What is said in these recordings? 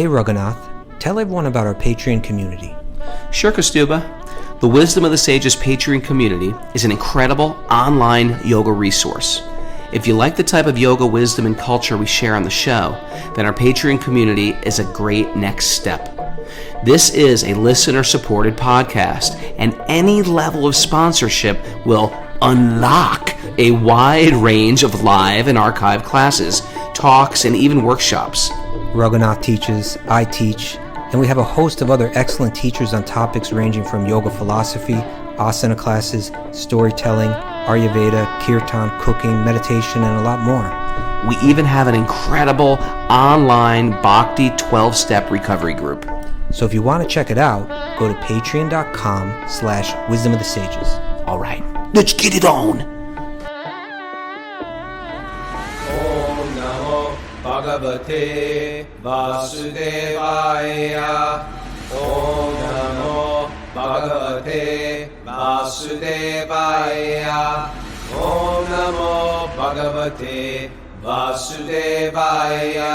Hey Raghunath, tell everyone about our Patreon community. Sure, Kaustubha. The Wisdom of the Sages Patreon community is an incredible online yoga resource. If you like the type of yoga wisdom and culture we share on the show, then our Patreon community is a great next step. This is a listener-supported podcast, and any level of sponsorship will unlock a wide range of live and archived classes, talks, and even workshops. Raghunath teaches, I teach, and we have a host of other excellent teachers on topics ranging from yoga philosophy, asana classes, storytelling, Ayurveda, kirtan, cooking, meditation, and a lot more. We even have an incredible online Bhakti 12-step recovery group. So if you want to check it out, go to patreon.com/wisdom of the sages. All right, let's get it on. Om Namo Bhagavate Vasudevaya. Om Namo Bhagavate Vasudevaya. Om Namo Bhagavate Vasudevaya.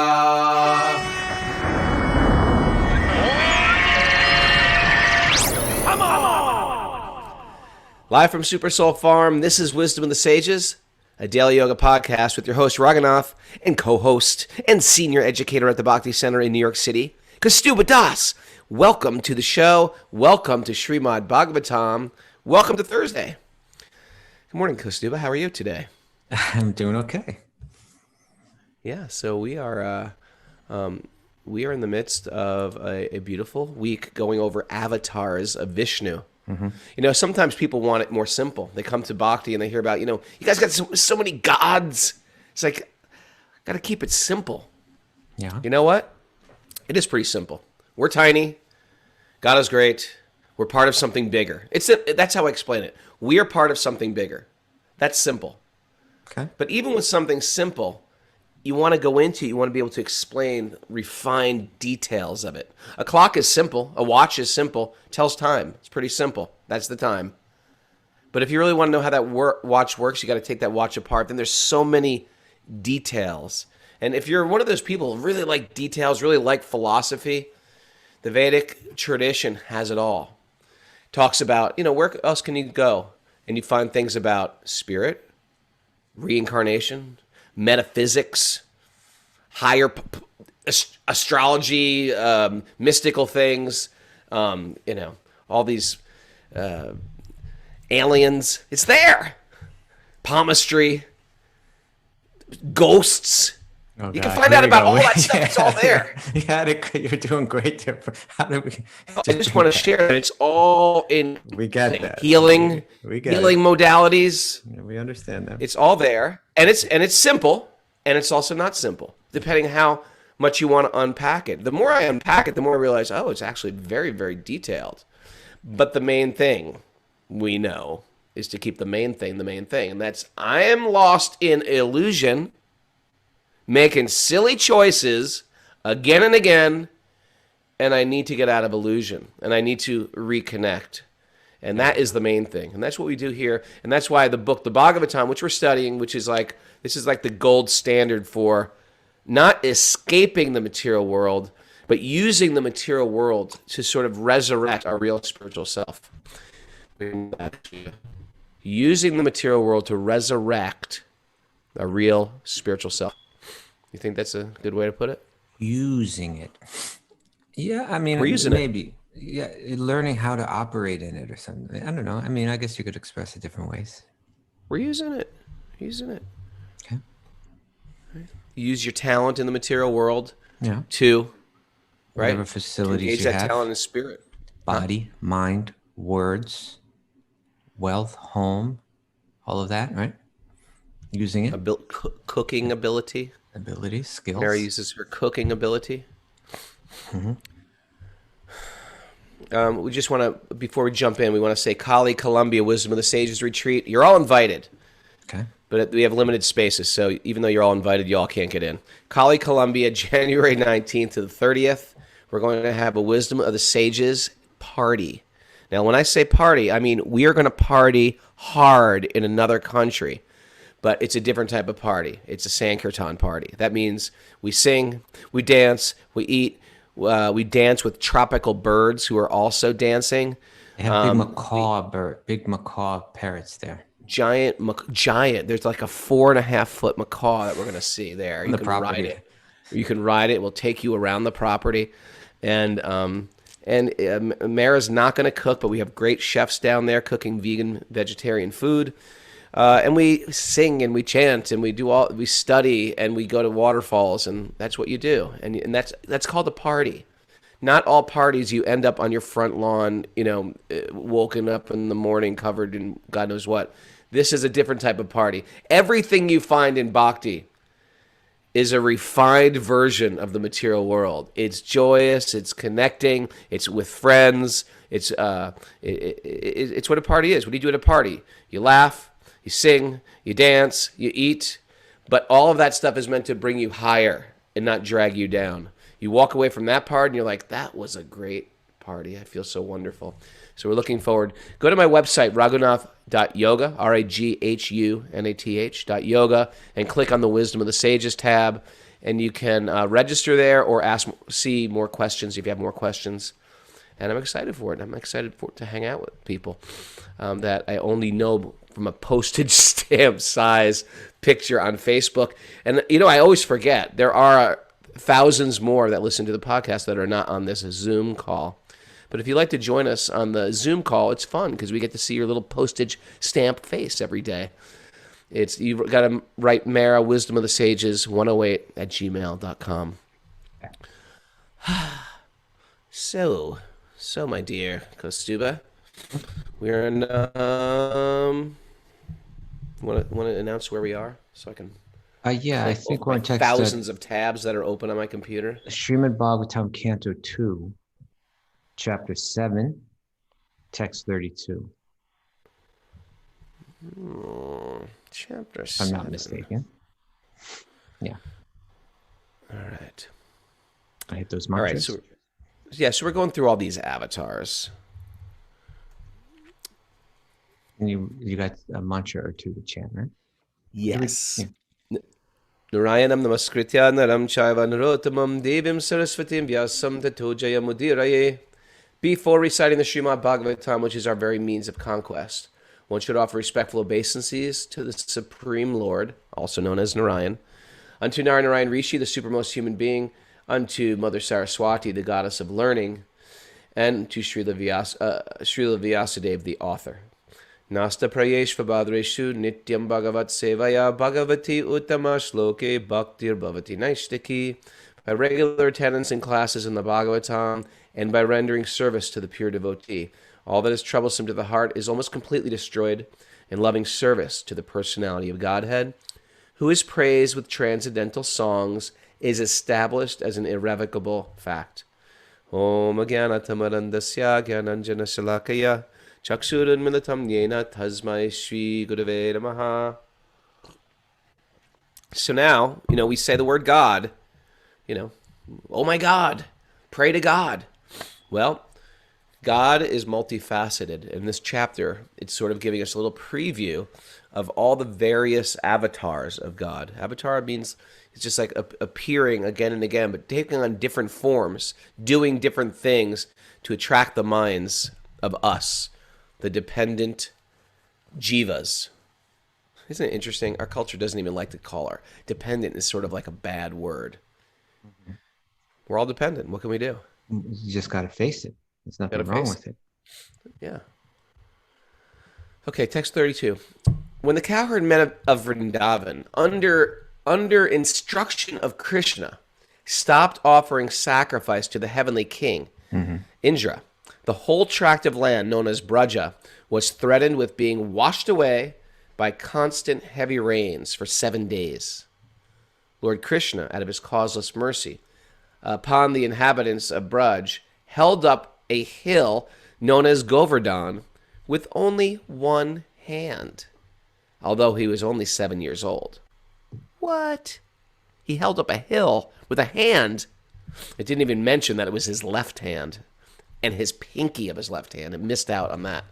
Live from Super Soul Farm, this is Wisdom of the Sages, a daily yoga podcast with your host Raghunath and co-host and senior educator at the Bhakti Center in New York City, Kaustubha Das. Welcome to the show. Welcome to Srimad Bhagavatam. Welcome to Thursday. Good morning, Kaustubha. How are you today? I'm doing okay. Yeah, so we are in the midst of a beautiful week going over avatars of Vishnu. Mm-hmm. You know, sometimes people want it more simple. They come to Bhakti and they hear about, you guys got so many gods. It's like, got to keep it simple. Yeah. You know what? It is pretty simple. We're tiny. God is great. We're part of something bigger. That's how I explain it. We are part of something bigger. That's simple. Okay. But even with something simple, you want to go into, you want to be able to explain refined details of it. A clock is simple. A watch is simple. Tells time. It's pretty simple. That's the time. But if you really want to know how that watch works, you got to take that watch apart. Then there's so many details. And if you're one of those people who really like details, really like philosophy, the Vedic tradition has it all. Talks about, where else can you go? And you find things about spirit, reincarnation, metaphysics, higher astrology, mystical things, all these aliens. It's there. Palmistry, ghosts. Oh, you can find out about all that stuff. It's all there. You're doing great there. How do we? I just want to share that it's all in. We get that. Healing, we get healing modalities. Yeah, we understand that. It's all there, and it's simple, and it's also not simple, depending how much you want to unpack it. The more I unpack it, the more I realize, it's actually very, very detailed. But the main thing we know is to keep the main thing, and that's I am lost in illusion, making silly choices again and again, and I need to get out of illusion, and I need to reconnect. And that is the main thing. And that's what we do here. And that's why the book, the Bhagavatam, which we're studying, this is like the gold standard for not escaping the material world, but using the material world to sort of resurrect our real spiritual self. Using the material world to resurrect a real spiritual self. You think that's a good way to put it? Using it. Yeah, I mean, we're using maybe. Yeah, learning how to operate in it or something. I don't know. I mean, I guess you could express it different ways. We're using it. Okay. Use your talent in the material world. Yeah. To, right? Whatever facilities engage you that have. talent and spirit. Body, mind, words, wealth, home, all of that, right? Using it. Cooking ability. Abilities, skills. Mary uses her cooking ability. Mm-hmm. We just want to, before we jump in, we want to say Kali, Columbia, Wisdom of the Sages Retreat. You're all invited. Okay. But we have limited spaces, so even though you're all invited, you all can't get in. Kali, Columbia, January 19th to the 30th. We're going to have a Wisdom of the Sages party. Now, when I say party, I mean we are going to party hard in another country. But it's a different type of party. It's a Sankirtan party. That means we sing, we dance, we eat, We dance with tropical birds who are also dancing. They have big macaw parrots there. Giant. There's like a 4.5-foot macaw that we're gonna see there. You The can property. ride it. You can ride it. We'll take you around the property, and Mara's not gonna cook, but we have great chefs down there cooking vegan, vegetarian food. And we sing and we chant and we study and we go to waterfalls, and that's what you do. And that's called a party. Not all parties you end up on your front lawn, woken up in the morning covered in God knows what. This is a different type of party. Everything you find in Bhakti is a refined version of the material world. It's joyous, it's connecting, it's with friends. It's what a party is. What do you do at a party? You laugh, you sing, you dance, you eat, but all of that stuff is meant to bring you higher and not drag you down. You walk away from that part and you're like, that was a great party. I feel so wonderful. So we're looking forward. Go to my website, raghunath.yoga, RAGHUNATH.yoga, and click on the Wisdom of the Sages tab, and you can register there or see more questions if you have more questions. And I'm excited for it. I'm excited to hang out with people that I only know from a postage stamp size picture on Facebook. And, I always forget. There are thousands more that listen to the podcast that are not on this Zoom call. But if you'd like to join us on the Zoom call, it's fun because we get to see your little postage stamp face every day. You've got to write Mara, Wisdom of the Sages, 108@gmail.com. So, my dear Kaustubha, we're in. Want to announce where we are so I can? I think we're in text. Thousands of tabs that are open on my computer. Srimad Bhagavatam, Canto 2, Chapter 7, Text 32. Chapter 7. If I'm not mistaken. Yeah. All right. I hit those mantras. All right. So we're going through all these avatars. And you got a mantra or two to chant, right? Yes. Yeah. Narayanam namaskritya naram chaiva narotamam devim saraswatim vyasam tato jayamudiraye. Before reciting the Srimad Bhagavatam, which is our very means of conquest, one should offer respectful obeisances to the Supreme Lord, also known as Narayan, unto Narayan Rishi, the supermost human being, unto Mother Saraswati, the goddess of learning, and to Srila Vyasadeva, the author. Nasta prayeshva badreshu nityam bhagavat sevaya bhagavati uttama shloke bhaktir bhavati naishtaki. By regular attendance in classes in the Bhagavatam and by rendering service to the pure devotee, all that is troublesome to the heart is almost completely destroyed, and loving service to the personality of Godhead, who is praised with transcendental songs, is established as an irrevocable fact. Om Agyanatamarandasya Gyananjana Shalakaya Chakshurun Militam Yena Tasmai Shri Gurave Namaha. So now, we say the word God, oh my God, pray to God. Well, God is multifaceted. In this chapter, it's sort of giving us a little preview of all the various avatars of God. Avatar means it's just like appearing again and again, but taking on different forms, doing different things to attract the minds of us, the dependent jivas. Isn't it interesting? Our culture doesn't even like to call our dependent is sort of like a bad word. Mm-hmm. We're all dependent. What can we do? You just got to face it. There's nothing wrong with it. Yeah. Okay, text 32. When the cowherd men of Vrindavan, under instruction of Krishna, stopped offering sacrifice to the heavenly king, Indra, the whole tract of land known as Braja was threatened with being washed away by constant heavy rains for 7 days. Lord Krishna, out of his causeless mercy, upon the inhabitants of Braj, held up a hill known as Govardhana with only one hand, although he was only 7 years old. What? He held up a hill with a hand. It didn't even mention that it was his left hand and his pinky of his left hand. It missed out on that.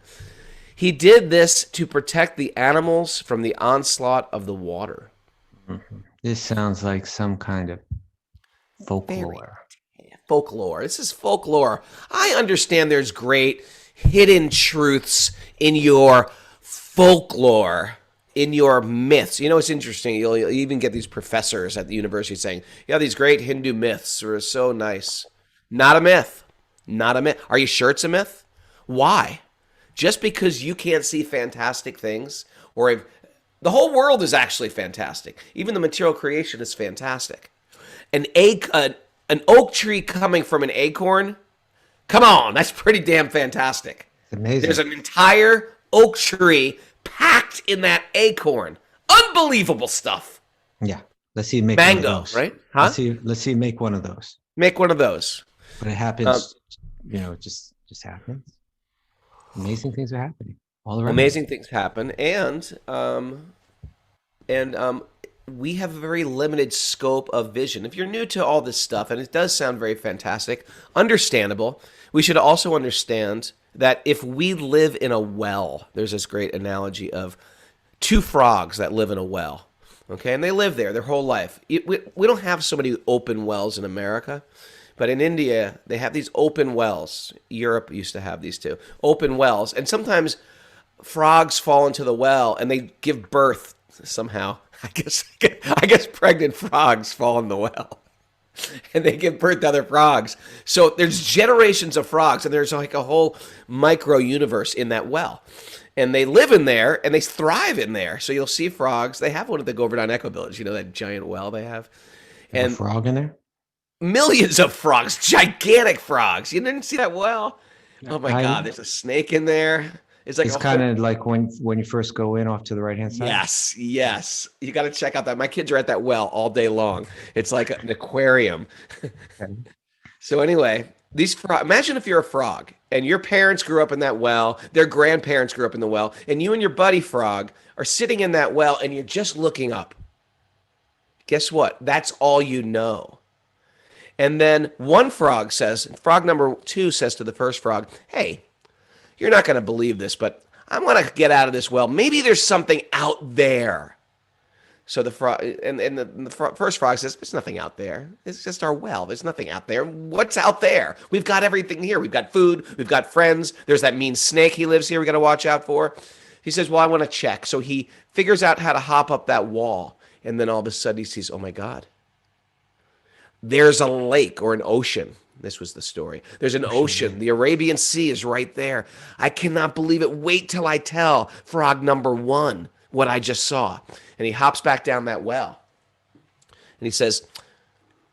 He did this to protect the animals from the onslaught of the water. This sounds like some kind of folklore. folklore. This is folklore. I understand there's great hidden truths in your folklore, in your myths. You know, it's interesting. You'll even get these professors at the university saying, yeah, these great Hindu myths are so nice. Not a myth. Not a myth. Are you sure it's a myth? Why? Just because you can't see fantastic things, or the whole world is actually fantastic. Even the material creation is fantastic. An oak tree coming from an acorn, come on, that's pretty damn fantastic. It's amazing. There's an entire oak tree packed in that acorn. Unbelievable stuff. Yeah. Let's see you make Mango, one of those. right? Huh? Let's see you make one of those. Make one of those. But it happens, it just happens. Amazing things are happening all around. Amazing things happen, and we have a very limited scope of vision. If you're new to all this stuff, and it does sound very fantastic, understandable, we should also understand that if we live in a well, there's this great analogy of two frogs that live in a well, okay? And they live there their whole life. We don't have so many open wells in America, but in India, they have these open wells. Europe used to have these too, open wells. And sometimes frogs fall into the well and they give birth somehow. I guess pregnant frogs fall in the well and they give birth to other frogs. So there's generations of frogs, and there's like a whole micro universe in that well. And they live in there and they thrive in there. So you'll see frogs. They have one at the Govardhana Eco Village, that giant well they have. And a frog in there? Millions of frogs, gigantic frogs. You didn't see that well? Oh my God, there's a snake in there. It's kind of like when you first go in off to the right-hand side. Yes. You got to check out that. My kids are at that well all day long. It's like an aquarium. Okay. So anyway, imagine if you're a frog and your parents grew up in that well, their grandparents grew up in the well, and you and your buddy frog are sitting in that well and you're just looking up. Guess what? That's all you know. And then frog number 2 says to the first frog, hey, you're not going to believe this, but I want to get out of this well. Maybe there's something out there. So the frog and the first frog says, there's nothing out there. It's just our well. There's nothing out there. What's out there? We've got everything here. We've got food. We've got friends. There's that mean snake he lives here we got to watch out for. He says, well, I want to check. So he figures out how to hop up that wall. And then all of a sudden he sees, oh my God, there's a lake or an ocean. This was the story. There's an ocean. The Arabian Sea is right there. I cannot believe it. Wait till I tell frog number 1 what I just saw. And he hops back down that well. And he says,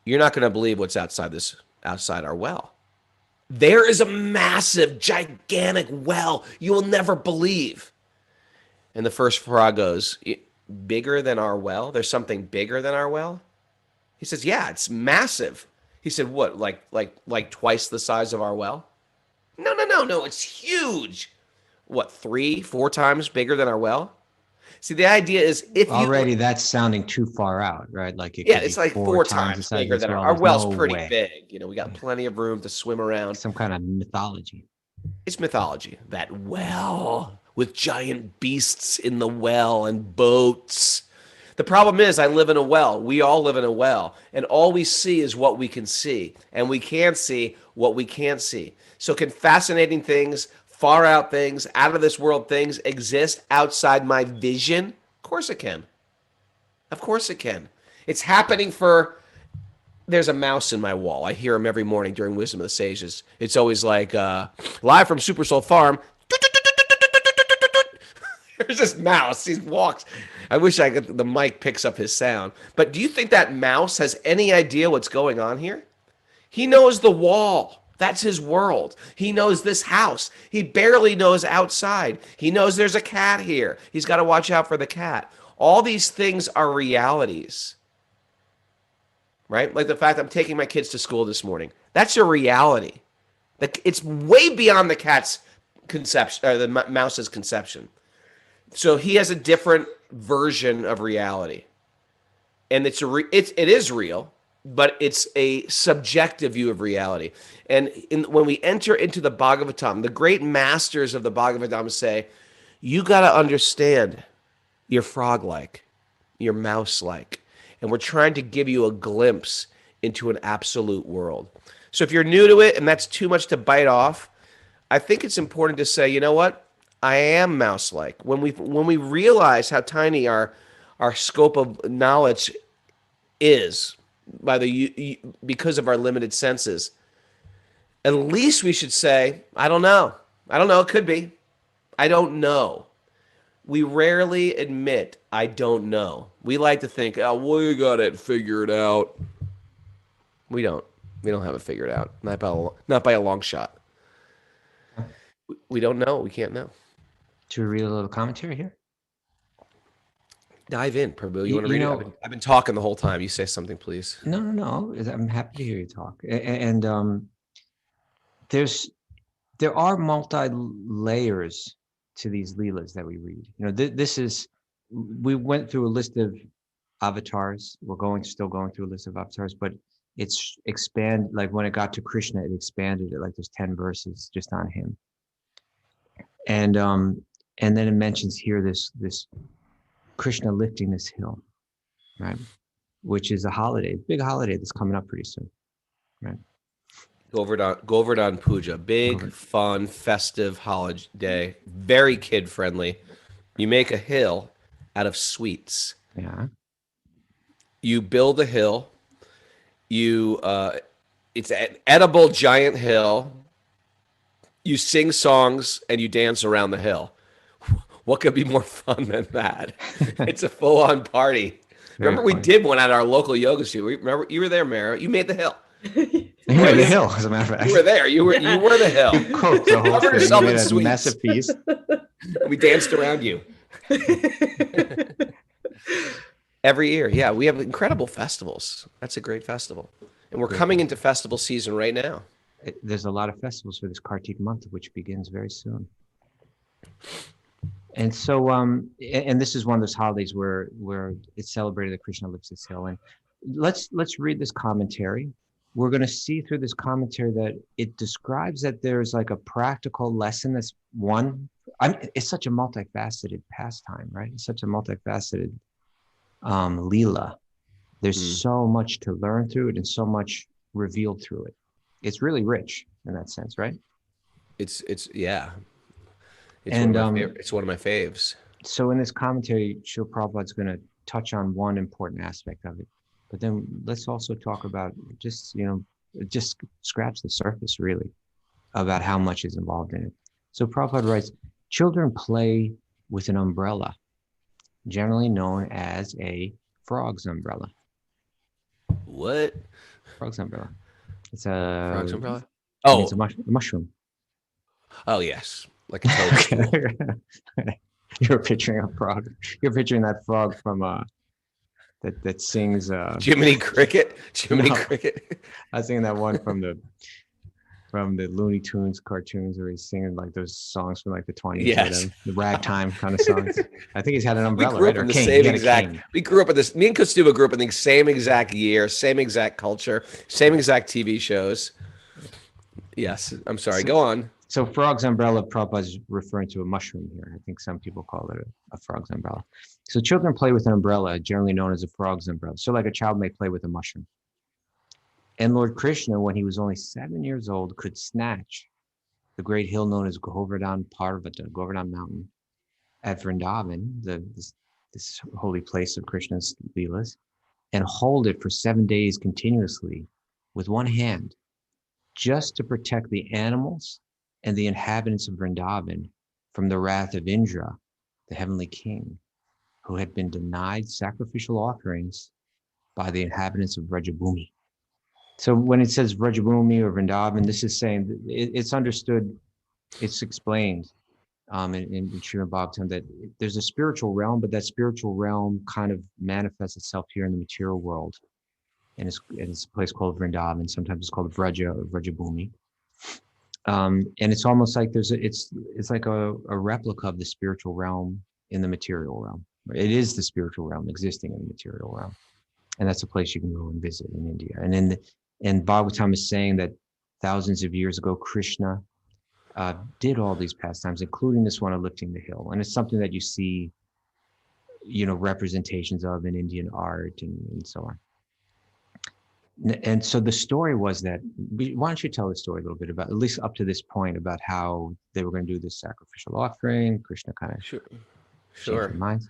you're not going to believe what's outside our well. There is a massive, gigantic well you will never believe. And the first frog goes, bigger than our well? There's something bigger than our well? He says, yeah, it's massive. He said, what, like twice the size of our well? No, it's huge. What, 3-4 times bigger than our well? See, the idea is that's sounding too far out, right? Like it's like 4 times bigger than our well's pretty big. We got plenty of room to swim around. Some kind of mythology. It's mythology. That well with giant beasts in the well and boats. The problem is I live in a well. We all live in a well. And all we see is what we can see. And we can't see what we can't see. So can fascinating things, far out things, out of this world things exist outside my vision? Of course it can. Of course it can. It's happening there's a mouse in my wall. I hear him every morning during Wisdom of the Sages. It's always like, live from Super Soul Farm. There's this mouse. He walks. I wish the mic picks up his sound. But do you think that mouse has any idea what's going on here? He knows the wall. That's his world. He knows this house. He barely knows outside. He knows there's a cat here. He's got to watch out for the cat. All these things are realities. Right? Like the fact I'm taking my kids to school this morning. That's a reality. It's way beyond the cat's conception, or the mouse's conception. So he has a different version of reality. And it is real, but it's a subjective view of reality. And when we enter into the Bhagavatam, the great masters of the Bhagavatam say, you got to understand you're frog-like, you're mouse-like. And we're trying to give you a glimpse into an absolute world. So if you're new to it and that's too much to bite off, I think it's important to say, you know what? I am mouse-like. When we realize how tiny our scope of knowledge is because of our limited senses, at least we should say, I don't know. I don't know. It could be. I don't know. We rarely admit, I don't know. We like to think, oh, we got it figured out. We don't. We don't have it figured out. Not by a long shot. We don't know. We can't know. To read a little commentary here. Dive in, Prabhu. You You- want to you read know- it? I've been talking the whole time. You say something, please. No. I'm happy to hear you talk. And there are multi layers to these Leelas that we read. You know, we went through a list of avatars. We're still going through a list of avatars, but it's like when it got to Krishna, it expanded it, like there's 10 verses just on him. And then it mentions here this Krishna lifting this hill, right? Which is a holiday, big holiday that's coming up pretty soon, right? Govardhana Puja, big, fun, festive holiday, very kid friendly. You make a hill out of sweets. Yeah. You build a hill. It's an edible giant hill. You sing songs and you dance around the hill. What could be more fun than that? It's a full-on party. Remember, we did one at our local yoga studio. Remember, you were there, Mara. You made the hill. You made the hill, as a matter of fact. You were there. You were the hill. You cooked the whole Covered thing. yourself You in made a sweets. masterpiece. We danced around you. Every year, yeah. We have incredible festivals. That's a great festival. And we're coming into festival season right now. There's a lot of festivals for this Kartik month, which begins very soon. And so, and this is one of those holidays where it's celebrated that Krishna lifts his hill. And let's read this commentary. We're going to see through this commentary that it describes that there's like a practical lesson that's it's such a multifaceted pastime, right? It's such a multifaceted Lila. There's so much to learn through it and so much revealed through it. It's really rich in that sense, right? It's yeah. And It's one of my faves. So in this commentary, Srila Prabhupada's going to touch on one important aspect of it. But then let's also talk about just scratch the surface, really, about how much is involved in it. So Prabhupada writes, children play with an umbrella, generally known as a frog's umbrella. What? Frog's umbrella. It's a Frog's umbrella? Oh, it's a mushroom. Oh, yes. Like a toadstool. You're picturing a frog. You're picturing that frog from that sings Jiminy Cricket. Cricket. I was singing that one from the Looney Tunes cartoons where he's singing like those songs from like the 20s. Yes. The ragtime kind of songs. I think he's had an umbrella, We grew right? up Or in the cane. same He had a exact. cane. We grew up in this. Me and Kaustubha grew up in the same exact year, same exact culture, same exact TV shows. Yes, I'm sorry. Go on. So frog's umbrella, Prabhupada is referring to a mushroom here. I think some people call it a frog's umbrella. So children play with an umbrella, generally known as a frog's umbrella. So like a child may play with a mushroom. And Lord Krishna, when he was only 7 years old, could snatch the great hill known as Govardhana Parvata, Govardhana Mountain, at Vrindavan, this holy place of Krishna's Leelas, and hold it for 7 days continuously with one hand, just to protect the animals and the inhabitants of Vrindavan from the wrath of Indra, the heavenly king, who had been denied sacrificial offerings by the inhabitants of Vrajabhumi. So when it says Vrajabhumi or Vrindavan, this is saying that it's understood, it's explained in Srimad Bhagavatam that there's a spiritual realm, but that spiritual realm kind of manifests itself here in the material world. And it's a place called Vrindavan. Sometimes it's called Vraja or Vrajabhumi. And it's almost like it's like a replica of the spiritual realm in the material realm. It is the spiritual realm existing in the material realm. And that's a place you can go and visit in India. And Bhagavatam is saying that thousands of years ago, Krishna did all these pastimes, including this one of lifting the hill. And it's something that you see, representations of in Indian art and so on. And so the story was that, why don't you tell the story a little bit about, at least up to this point, about how they were going to do this sacrificial offering. Krishna kind of Sure. changed Sure. their minds.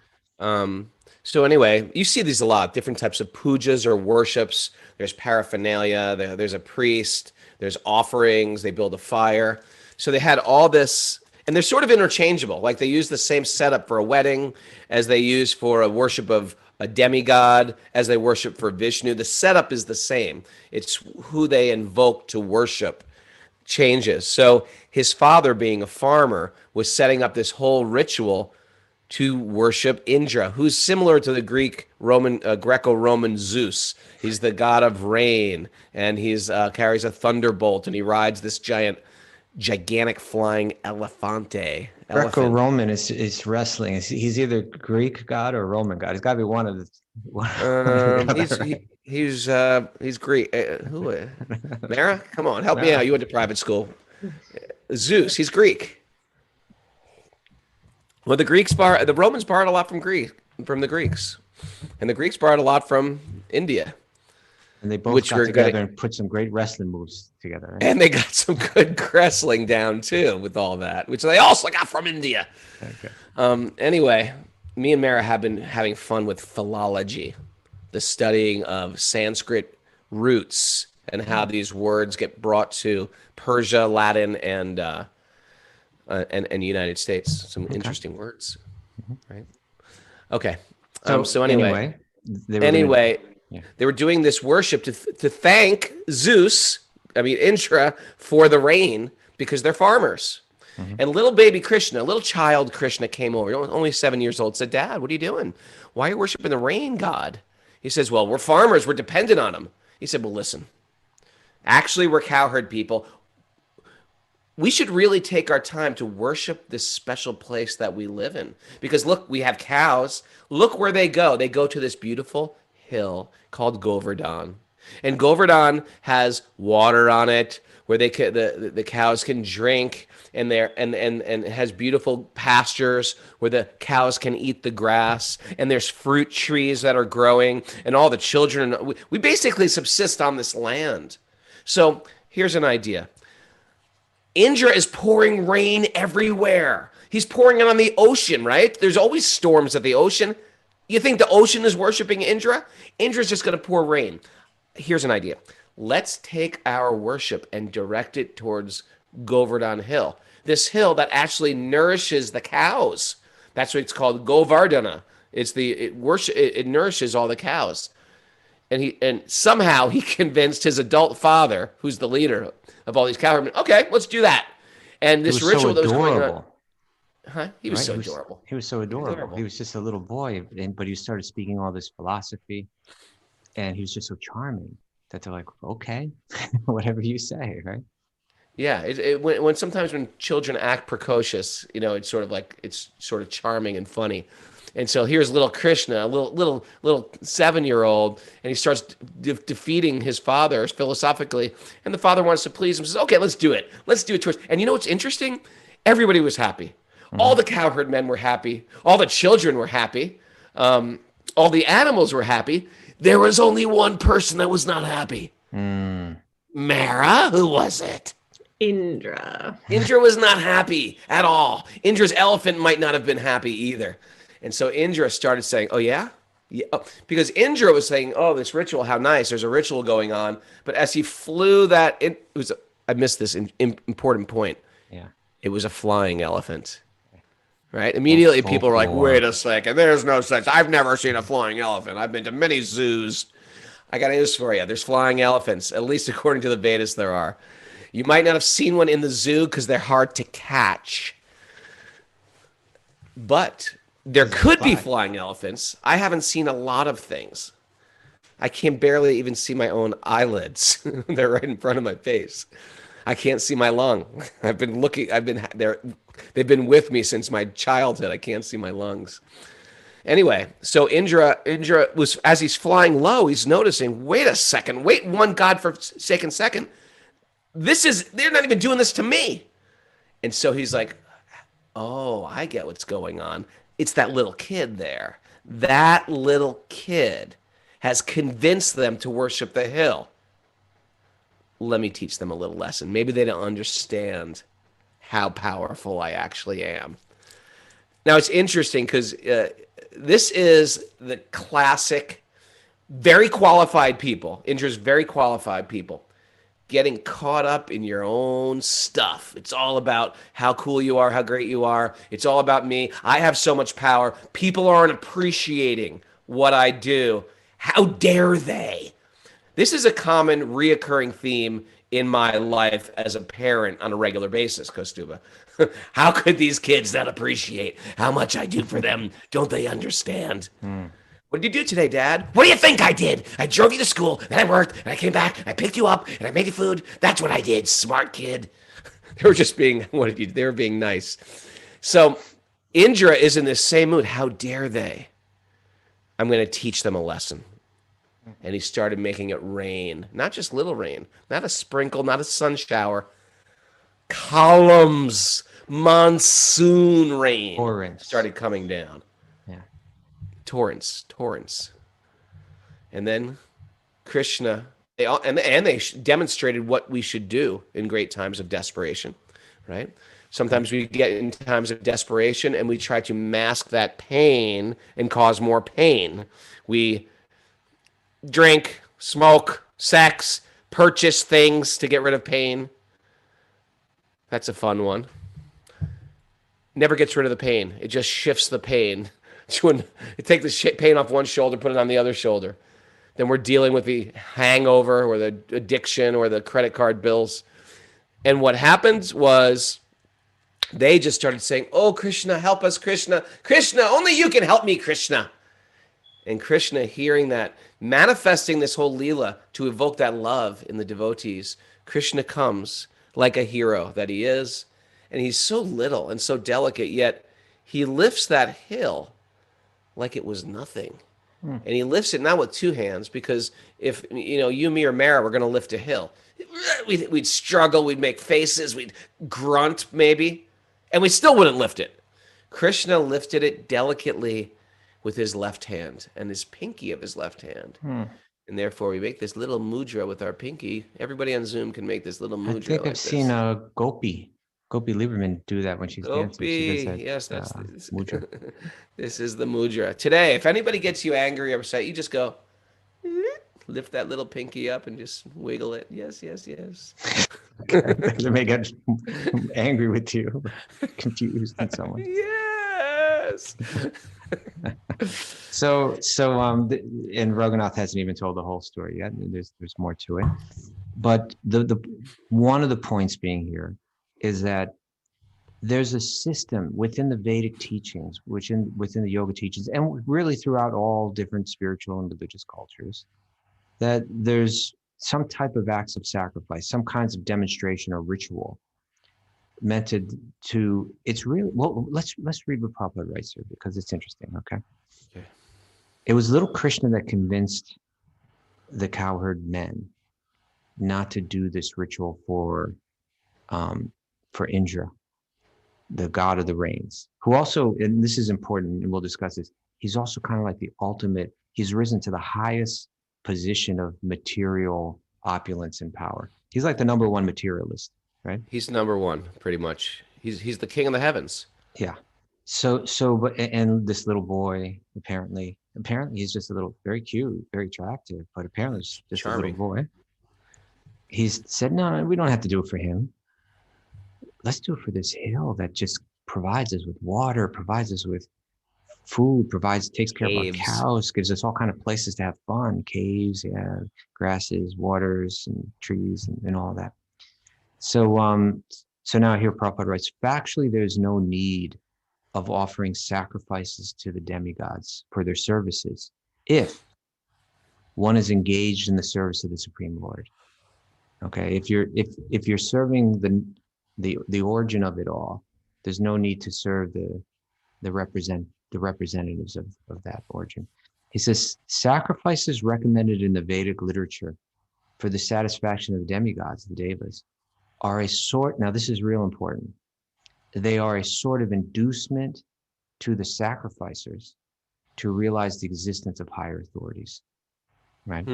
So anyway, you see these a lot, different types of pujas or worships. There's paraphernalia, there's a priest, there's offerings, they build a fire. So they had all this, and they're sort of interchangeable. Like they use the same setup for a wedding as they use for a worship of a demigod, as they worship for Vishnu. The setup is the same. It's who they invoke to worship changes. So his father, being a farmer, was setting up this whole ritual to worship Indra, who's similar to the Greco-Roman Zeus. He's the god of rain, and he's carries a thunderbolt, and he rides this gigantic flying elephant. Greco-Roman is wrestling. He's either Greek god or Roman god. It's got to be one of the. He's Greek. Mara, come on, help me out. You went to private school. Zeus, he's Greek. Well, the Romans borrowed a lot from the Greeks, and the Greeks borrowed a lot from India. And they both got together and put some great wrestling moves together. Right? And they got some good wrestling down too with all that, which they also got from India. Okay. Anyway, me and Mara have been having fun with philology, the studying of Sanskrit roots and how these words get brought to Persia, Latin, and United States. Some interesting words, right? Okay. So anyway, they were doing this worship to thank Zeus, Indra, for the rain because they're farmers. And little baby Krishna, little child Krishna came over, only 7 years old, said, "Dad, what are you doing? Why are you worshiping the rain god?" He says, "Well, we're farmers. We're dependent on him." He said, "Well, listen, actually, we're cowherd people. We should really take our time to worship this special place that we live in. Because look, we have cows. Look where they go. They go to this beautiful hill called Govardhana. And Govardhana has water on it where the cows can drink, and it has beautiful pastures where the cows can eat the grass, and there's fruit trees that are growing, and all the children. We basically subsist on this land. So here's an idea. Indra is pouring rain everywhere. He's pouring it on the ocean, right? There's always storms at the ocean. You think the ocean is worshiping Indra? Indra's just going to pour rain. Here's an idea. Let's take our worship and direct it towards Govardhana Hill. This hill that actually nourishes the cows. That's what it's called, Govardhana. It nourishes all the cows. And somehow he convinced his adult father, who's the leader of all these cowherdsmen, okay, let's do that. And this ritual that was going on. He was so adorable. He was so adorable. He was just a little boy, but he started speaking all this philosophy, and he was just so charming that they're like, okay, whatever you say, right? Yeah, when sometimes when children act precocious, it's sort of charming and funny. And so here's little Krishna, a little 7-year-old, and he starts defeating his father philosophically. And the father wants to please him, says, "Okay, let's do it. Let's do it." And you know what's interesting? Everybody was happy. All the cowherd men were happy. All the children were happy. All the animals were happy. There was only one person that was not happy. Mara, who was it? Indra. Indra was not happy at all. Indra's elephant might not have been happy either. And so Indra started saying, "Oh, yeah?" Because Indra was saying, "Oh, this ritual, how nice. There's a ritual going on." But as he flew I missed this important point. Yeah. It was a flying elephant. Right? Immediately people were like, "Wait a second. There's no such. I've never seen a flying elephant. I've been to many zoos." I got news for you. There's flying elephants. At least according to the Vedas, there are. You might not have seen one in the zoo because they're hard to catch. But there could be flying elephants. I haven't seen a lot of things. I can barely even see my own eyelids. They're right in front of my face. I can't see my lung. They've been with me since my childhood. I can't see my lungs. Anyway, so Indra was, as he's flying low, he's noticing, wait a second, wait one godforsaken second. They're not even doing this to me. And so he's like, oh, I get what's going on. It's that little kid there. That little kid has convinced them to worship the hill. let me teach them a little lesson. Maybe they don't understand how powerful I actually am. Now, it's interesting because this is the classic, very qualified people, Indra's very qualified people, getting caught up in your own stuff. It's all about how cool you are, how great you are. It's all about me. I have so much power. People aren't appreciating what I do. How dare they? This is a common reoccurring theme in my life as a parent on a regular basis, Kaustubha. How could these kids not appreciate how much I do for them? Don't they understand? What did you do today, Dad? What do you think I did? I drove you to school, then I worked, and I came back, and I picked you up, and I made you food. That's what I did, smart kid. They were just being, what did you do? They were being nice. So Indra is in this same mood. How dare they? I'm going to teach them a lesson. And he started making it rain. Not just little rain, not a sprinkle, not a sun shower. Columns, monsoon rain Torrents. started coming down. Yeah. Torrents. And then Krishna, they demonstrated what we should do in great times of desperation, right? Sometimes we get in times of desperation and we try to mask that pain and cause more pain. We drink, smoke, sex, purchase things to get rid of pain. That's a fun one. Never gets rid of the pain. It just shifts the pain. It takes the pain off one shoulder, put it on the other shoulder. Then we're dealing with the hangover or the addiction or the credit card bills. And what happened was they just started saying, "Oh, Krishna, help us, Krishna. Krishna, only you can help me, Krishna." And Krishna, hearing that, manifesting this whole Lila to evoke that love in the devotees, Krishna comes like a hero that he is. And he's so little and so delicate, yet he lifts that hill like it was nothing. And he lifts it not with two hands, because if you, me, or Mara were going to lift a hill, we'd struggle, we'd make faces, we'd grunt maybe, and we still wouldn't lift it. Krishna lifted it delicately with his left hand and his pinky of his left hand. And therefore, we make this little mudra with our pinky. Everybody on Zoom can make this little mudra. I think I've seen Gopi Lieberman do that when she's dancing. She does that, yes, that's mudra. This is the mudra. Today, if anybody gets you angry or upset, you just go, lift that little pinky up and just wiggle it. Yes. They may get angry with you, confused in some way. Yes. So, and Raghunath hasn't even told the whole story yet. There's more to it, but the one of the points being here is that there's a system within the Vedic teachings, within the yoga teachings, and really throughout all different spiritual and religious cultures, that there's some type of acts of sacrifice, some kinds of demonstration or ritual meant to it's really, well, let's read what Prabhupada writes here, because it's interesting. Okay. It was little Krishna that convinced the cowherd men not to do this ritual for Indra, the god of the rains, who also, and this is important, and we'll discuss this, he's also kind of like the ultimate, he's risen to the highest position of material opulence and power. He's like the number one materialist, right? He's number one, pretty much. He's the king of the heavens. Yeah. But this little boy, apparently he's just a little, very cute, very attractive, but apparently it's just charming. A little boy. He's said, no, we don't have to do it for him. Let's do it for this hill that just provides us with water, provides us with food, takes care Caves. of our cows, gives us all kind of places to have fun, caves, grasses, waters, and trees, and all that. So now here Prabhupada writes, factually, there's no need of offering sacrifices to the demigods for their services if one is engaged in the service of the Supreme Lord. Okay, if you're serving the origin of it all, there's no need to serve the representatives of that origin. He says sacrifices recommended in the Vedic literature for the satisfaction of the demigods, the devas, are a sort, now this is real important, they are a sort of inducement to the sacrificers to realize the existence of higher authorities, right?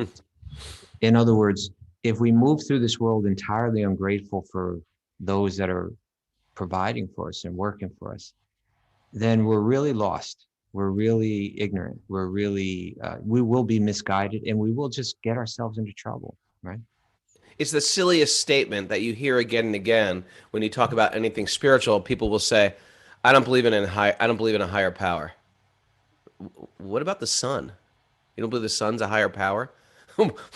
In other words, if we move through this world entirely ungrateful for those that are providing for us and working for us, then we're really lost. We're really ignorant. We're really, we will be misguided, and we will just get ourselves into trouble, right? It's the silliest statement that you hear again and again when you talk about anything spiritual. People will say, I don't believe in a higher power. What about the sun? You don't believe the sun's a higher power?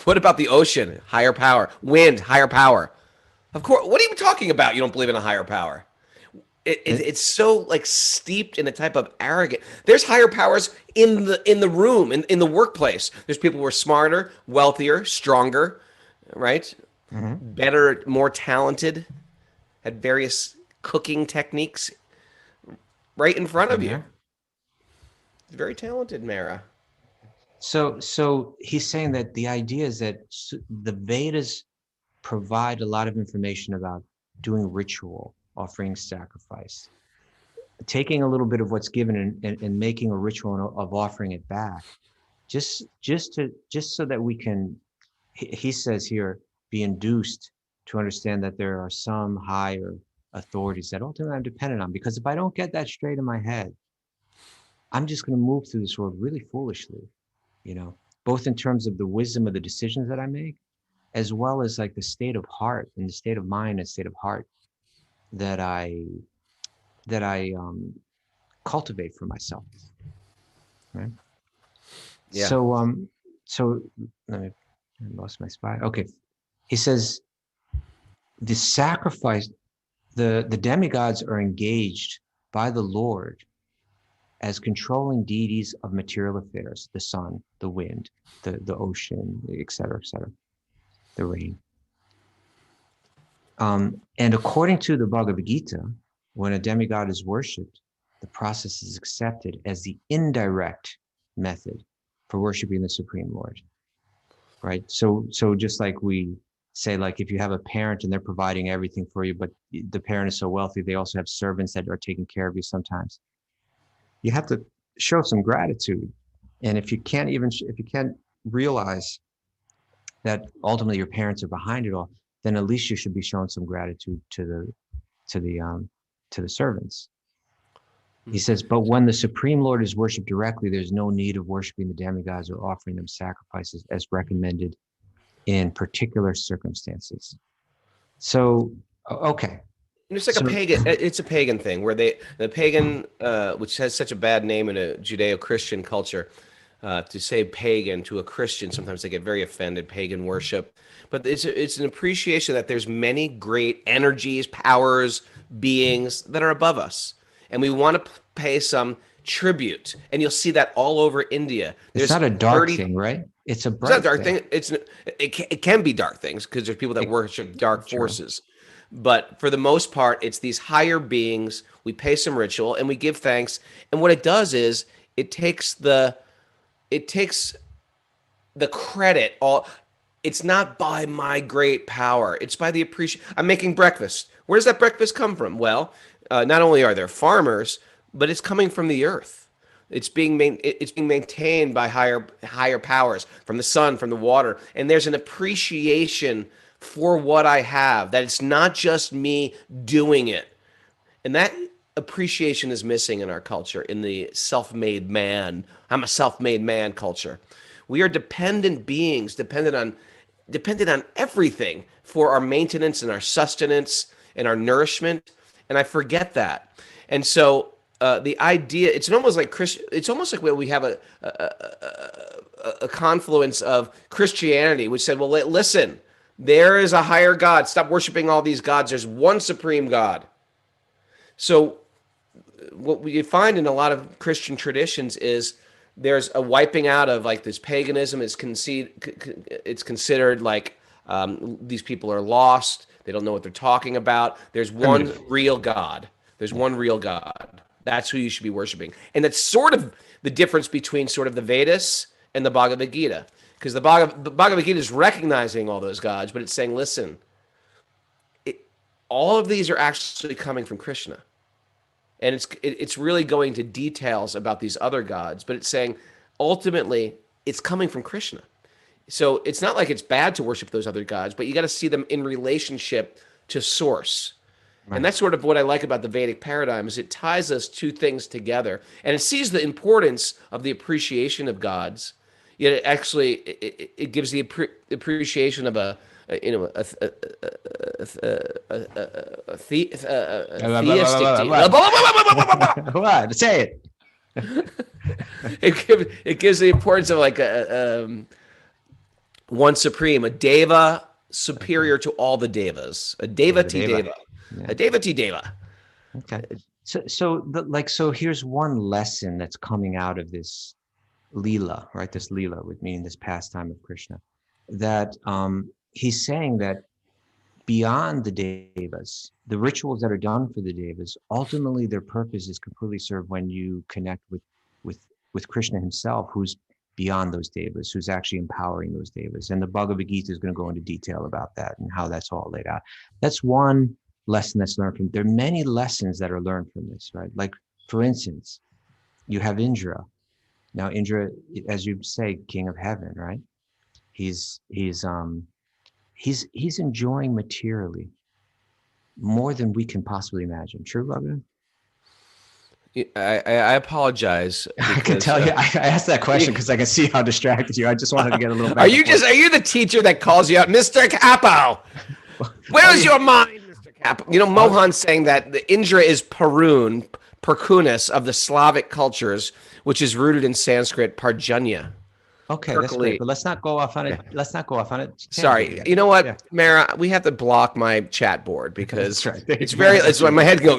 What about the ocean? Higher power. Wind, higher power. Of course. What are you talking about? You don't believe in a higher power. It's so like steeped in a type of arrogance. There's higher powers in the room, in the workplace. There's people who are smarter, wealthier, stronger, right? Better, more talented, had various cooking techniques right in front of you. Very talented, Mara. So he's saying that the idea is that the Vedas provide a lot of information about doing ritual, offering sacrifice, taking a little bit of what's given and making a ritual of offering it back, just so that we can, he says here, be induced to understand that there are some higher authorities that ultimately I'm dependent on. Because if I don't get that straight in my head, I'm just going to move through this world really foolishly, both in terms of the wisdom of the decisions that I make, as well as like the state of heart and the state of mind and state of heart that I cultivate for myself, right? Yeah. So let me, I lost my spot. Okay, he says the sacrifice, the demigods are engaged by the Lord as controlling deities of material affairs: the sun, the wind, the ocean, etc., the rain. And according to the Bhagavad Gita, when a demigod is worshipped, the process is accepted as the indirect method for worshiping the Supreme Lord, right? So just like we say, like if you have a parent and they're providing everything for you, but the parent is so wealthy, they also have servants that are taking care of you sometimes. You have to show some gratitude. And if you can't realize that ultimately your parents are behind it all, then at least you should be showing some gratitude to the servants. He says, but when the Supreme Lord is worshipped directly, there's no need of worshiping the demigods or offering them sacrifices as recommended in particular circumstances. So, okay. It's like it's a pagan thing where the pagan, which has such a bad name in a Judeo-Christian culture, to say pagan to a Christian, sometimes they get very offended, pagan worship. But it's an appreciation that there's many great energies, powers, beings that are above us. And we want to pay some tribute. And you'll see that all over India. It's not a dark thing, right? It's a bright It's not a dark thing. It can be dark things because there's people that worship dark forces. But for the most part, it's these higher beings. We pay some ritual and we give thanks. And what it does is it takes the credit. It's not by my great power. It's by the appreciation. I'm making breakfast. Where does that breakfast come from? Well, not only are there farmers, but it's coming from the earth. It's being maintained by higher powers, from the sun, from the water, and there's an appreciation for what I have. That it's not just me doing it, and that appreciation is missing in our culture, in the self-made man. I'm a self-made man culture. We are dependent beings, dependent on everything for our maintenance and our sustenance and our nourishment. And I forget that. And so the idea, it's almost like we have a confluence of Christianity, which said, well, listen, there is a higher God. Stop worshiping all these gods. There's one supreme God. So what we find in a lot of Christian traditions is there's a wiping out of like this paganism. It's considered like these people are lost. They don't know what they're talking about. There's one real God. There's one real God. That's who you should be worshiping. And that's sort of the difference between sort of the Vedas and the Bhagavad Gita. Because the Bhagavad Gita is recognizing all those gods, but it's saying, listen, all of these are actually coming from Krishna. And it's really going to details about these other gods, but it's saying ultimately it's coming from Krishna. So it's not like it's bad to worship those other gods, but you got to see them in relationship to source. And Right. that's sort of what I like about the Vedic paradigm is it ties us two things together, and it sees the importance of the appreciation of gods. Yet it actually it gives the appreciation of a theistic. What? Say it. It gives the importance of like one supreme, a deva superior to all the devas, a devati Deva. deva, Yeah. a devati deva. Okay. So here's one lesson that's coming out of this Lila, right? This Lila, with meaning this pastime of Krishna, that he's saying that beyond the devas, the rituals that are done for the devas, ultimately their purpose is completely served when you connect with with Krishna himself, who's beyond those devas, who's actually empowering those devas. And the Bhagavad Gita is going to go into detail about that and how that's all laid out. That's one lesson that's learned from. There are many lessons that are learned from this, right? Like, for instance, you have Indra. Now, Indra, as you say, king of heaven, right? He's enjoying materially more than we can possibly imagine. True, Raghunath? I apologize. I can Because, tell you. I asked that question because I can see how distracted you are. I just wanted to get a little back. Are you the teacher that calls you out, Mr. Capo? Where's your mind, Mr. Capo? You know, Mohan's saying that the Indra is Perkunas of the Slavic cultures, which is rooted in Sanskrit Parjanya. Okay, that's Percolate. great. But let's not go off on it. Let's not go off on it. Sorry, you know what, Mara? We have to block my chat board because That's right. it's very. It's when my head goes.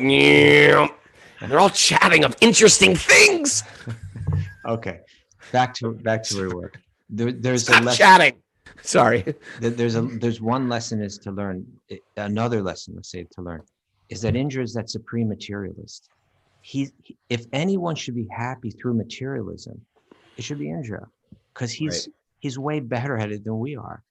And they're all chatting of interesting things. Okay, back to where we were. There's Stop a lesson. chatting. Sorry. There's one lesson is to learn. Another lesson, let's say, to learn is that Indra is that supreme materialist. If anyone should be happy through materialism, it should be Indra, because he's way better at it than we are.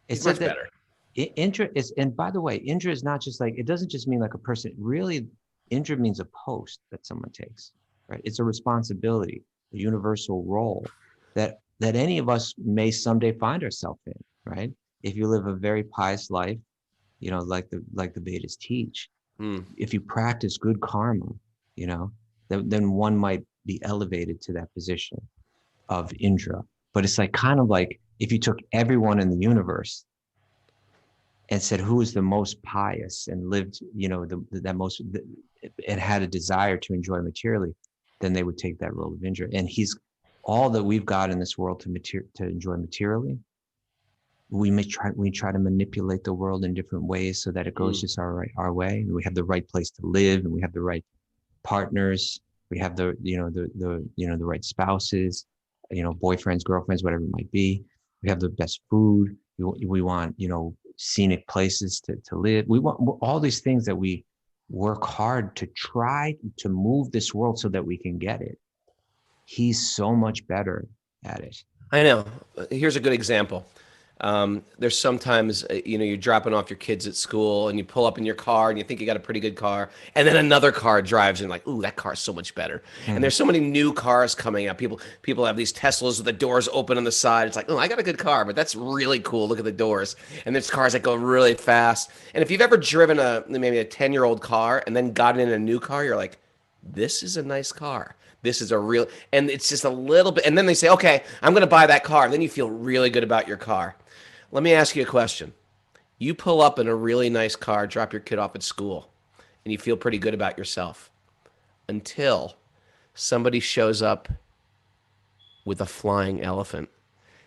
It's much better. Indra is, and by the way, Indra is not just like, it doesn't just mean like a person. Really, Indra means a post that someone takes, right? It's a responsibility, a universal role that any of us may someday find ourselves in, right? If you live a very pious life, you know, like the Vedas teach, if you practice good karma, you know, then one might be elevated to that position of Indra. But it's like kind of like if you took everyone in the universe and said who is the most pious and lived, you know, and had a desire to enjoy materially, then they would take that role of Indra. And he's all that we've got in this world to enjoy materially. We try to manipulate the world in different ways so that it goes just our way, and we have the right place to live, and we have the right partners, we have the right spouses, you know, boyfriends, girlfriends, whatever it might be. We have the best food. We want, you know, scenic places to live. We want all these things that we work hard to try to move this world so that we can get it. He's so much better at it. I know. Here's a good example. There's sometimes, you know, you're dropping off your kids at school and you pull up in your car and you think you got a pretty good car. And then another car drives in like, ooh, that car's so much better. And there's so many new cars coming out. People have these Teslas with the doors open on the side. It's like, oh, I got a good car, but that's really cool. Look at the doors. And there's cars that go really fast. And if you've ever driven maybe a 10-year-old car and then gotten in a new car, you're like, this is a nice car. This is a real, and it's just a little bit. And then they say, okay, I'm going to buy that car. And then you feel really good about your car. Let me ask you a question. You pull up in a really nice car, drop your kid off at school, and you feel pretty good about yourself until somebody shows up with a flying elephant.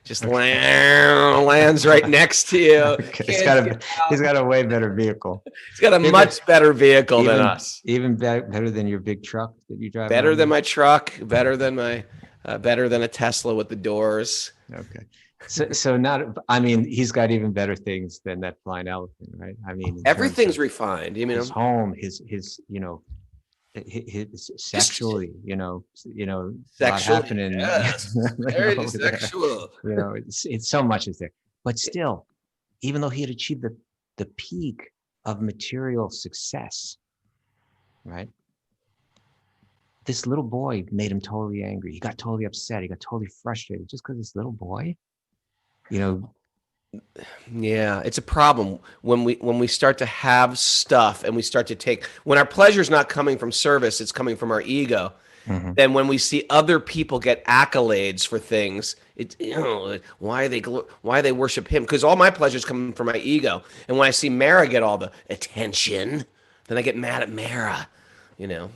Just lands right next to you. Okay. He's got a way better vehicle. He's got a much better vehicle than us. Even better than your big truck that you drive. Better than my truck. Better than a Tesla with the doors. Okay. So not. I mean, he's got even better things than that flying elephant, right? I mean, everything's refined. You mean his home, his you know, his sexually, you know, sexually, happening. yes. Very sexual. You know, it's so much is there, but still, even though he had achieved the peak of material success, right? This little boy made him totally angry. He got totally upset. He got totally frustrated just because this little boy, You know, Yeah, it's a problem when we start to have stuff and we start to take when our pleasure's not coming from service, it's coming from our ego. mhm. Then when we see other people get accolades for things, why they worship him? Because all my pleasure's coming from my ego, and when I see Mara get all the attention, then I get mad at Mara, you know.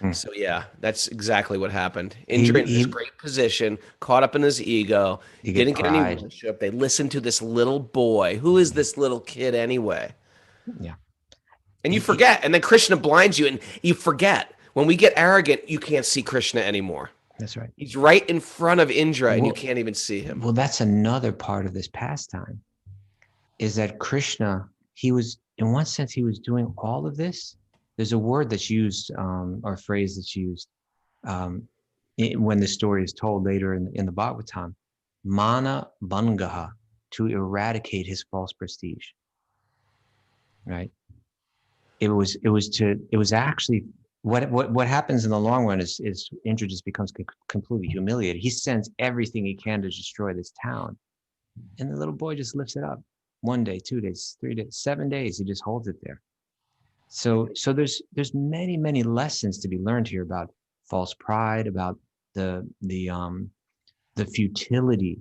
Mm. So yeah, that's exactly what happened. Indra in this He great position, caught up in his ego, you get didn't get any pride. worship. They listened to this little boy. Who is this little kid anyway? Yeah. And you He- forget, and then Krishna blinds you, and you forget. When we get arrogant, you can't see Krishna anymore. that's right. He's right in front of Indra, and you Well, can't even see him. well, that's another part of this pastime is that Krishna, he was, in one sense, he was doing all of this. There's a word that's used, or a phrase that's used um, when the story is told later in the Bhagavatam, mana bangaha, to eradicate his false prestige, right? It was actually what happens in the long run is Indra just becomes completely humiliated. He sends everything he can to destroy this town, and the little boy just lifts it up. 1 day, 2 days, 3 days, 7 days, he just holds it there. So there's many lessons to be learned here about false pride, about the futility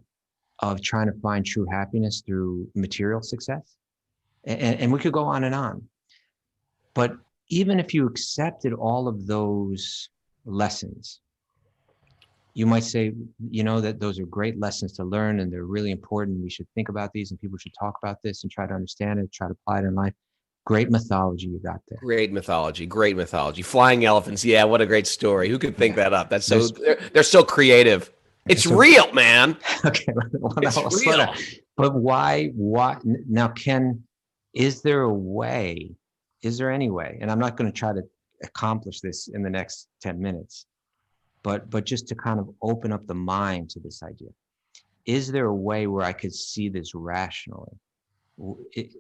of trying to find true happiness through material success, and we could go on and on. But even if you accepted all of those lessons, you might say, that those are great lessons to learn and they're really important. We should think about these and people should talk about this and try to understand it, try to apply it in life. Great mythology you got there. Great mythology, great mythology. Flying elephants, yeah, what a great story. Who could think Yeah. that up? That's so they're so creative. It's So, real, man. okay, well, It's now, slow down. real. But why now, Ken, is there a way, is there any way, and I'm not going to try to accomplish this in the next 10 minutes, but just to kind of open up the mind to this idea. Is there a way where I could see this rationally?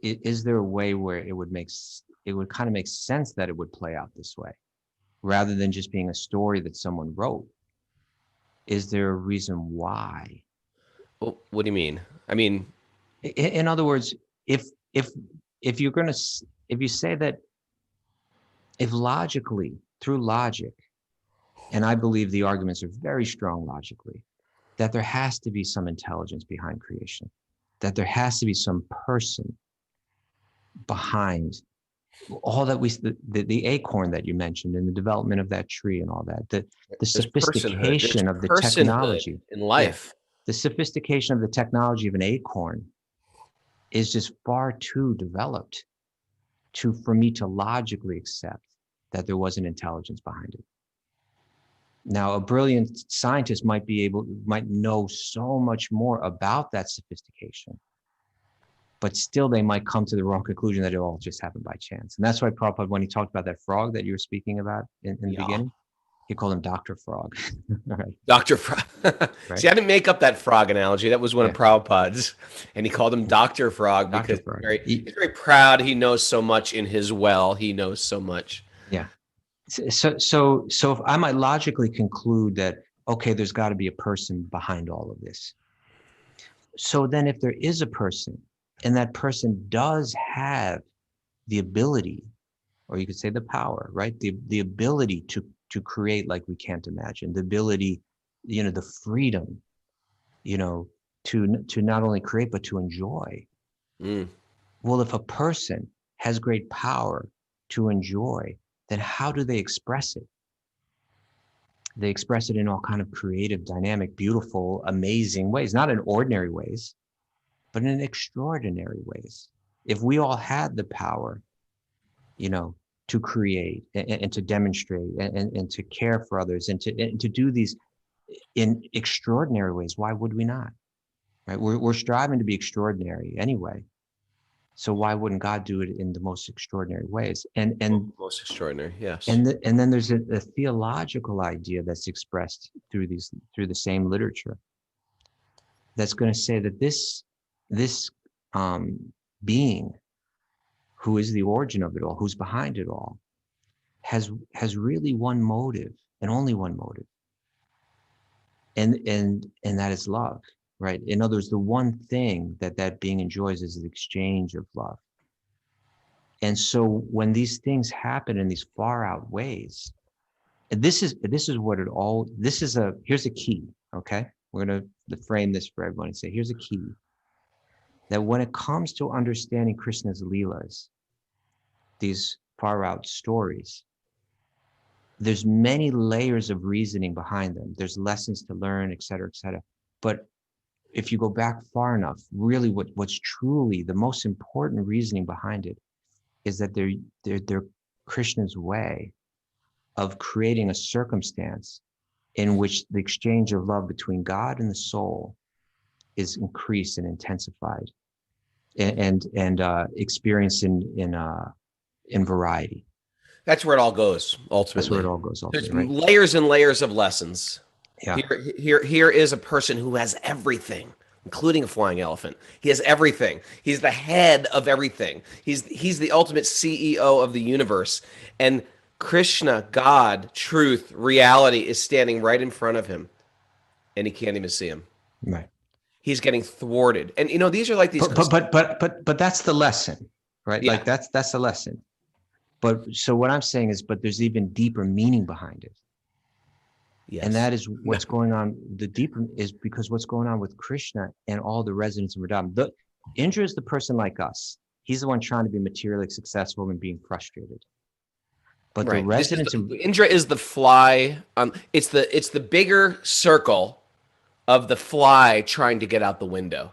Is there a way where it would kind of make sense that it would play out this way, rather than just being a story that someone wrote? Is there a reason why? Well, what do you mean? I mean, In other words, if you're going to, if you say that, if logically, through logic, and I believe the arguments are very strong logically, that there has to be some intelligence behind creation, that there has to be some person behind all that the acorn that you mentioned and the development of that tree and all that, the there's sophistication of the personhood technology. in life. The sophistication of the technology of an acorn is just far too developed for me to logically accept that there was an intelligence behind it. Now, a brilliant scientist might know so much more about that sophistication, but still they might come to the wrong conclusion that it all just happened by chance. And that's why Prabhupada, when he talked about that frog that you were speaking about in the beginning, he called him Dr. Frog. Right. Dr. Frog. Right. See, I didn't make up that frog analogy. That was one of Prabhupada's. And he called him Dr. Frog because Frog. He's very proud. He knows so much in his well. He knows so much. Yeah. So if I might logically conclude that, okay, there's got to be a person behind all of this. So then if there is a person, and that person does have the ability, or you could say the power, right? The ability to create like we can't imagine, the ability, the freedom, to not only create, but to enjoy. Mm. Well, if a person has great power to enjoy, then how do they express it? They express it in all kind of creative, dynamic, beautiful, amazing ways, not in ordinary ways, but in extraordinary ways. If we all had the power, to create and to demonstrate and to care for others and to do these in extraordinary ways, why would we not? Right? We're striving to be extraordinary anyway. So why wouldn't God do it in the most extraordinary ways? And Most extraordinary, yes. And then there's a theological idea that's expressed through the same literature that's going to say that this being who is the origin of it all, who's behind it all, has really one motive and only one motive, and that is love. right? In other words, the one thing that being enjoys is the exchange of love. And so when these things happen in these far out ways, and this is what it all, here's a key, okay? We're going to frame this for everyone and say, here's a key, that when it comes to understanding Krishna's Leelas, these far out stories, there's many layers of reasoning behind them. There's lessons to learn, et cetera, et cetera. But if you go back far enough, really what's truly the most important reasoning behind it is that they're Krishna's way of creating a circumstance in which the exchange of love between God and the soul is increased and intensified and experienced in variety. That's where it all goes, ultimately. That's where it all goes, ultimately, There's right? layers and layers of lessons. Yeah. Here is a person who has everything, including a flying elephant. He has everything. He's the head of everything. He's the ultimate CEO of the universe. And Krishna, God, truth, reality is standing right in front of him, and he can't even see him. Right. He's getting thwarted. And these are like these. But that's the lesson, right? Yeah. Like that's the lesson. But so what I'm saying is, but there's even deeper meaning behind it. Yes. And that is what's going on. The deeper is because what's going on with Krishna and all the residents of Vrindavan. Indra is the person like us. He's the one trying to be materially successful and being frustrated. But right. the residents of Indra is the fly. It's the bigger circle of the fly trying to get out the window.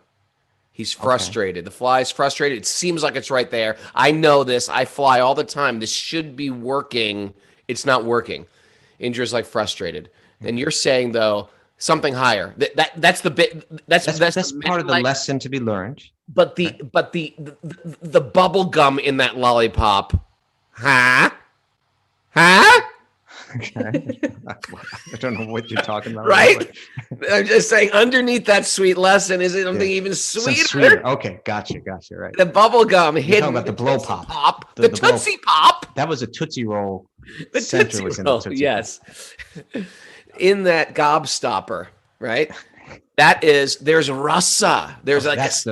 He's frustrated. Okay. The fly is frustrated. It seems like it's right there. I know this. I fly all the time. This should be working. It's not working. Indra's like frustrated. And you're saying though something higher. That's the bit. That's part of the lesson to be learned. But the bubble gum in that lollipop, huh? Okay. I don't know what you're talking about. Right? I'm just saying, underneath that sweet lesson is something even sweeter. Okay, gotcha, right. The bubble gum hidden. About the blow pop. The Tootsie Pop. That was a Tootsie Roll. The Tootsie Roll, yes. In that gobstopper, right? There's rasa. There's that's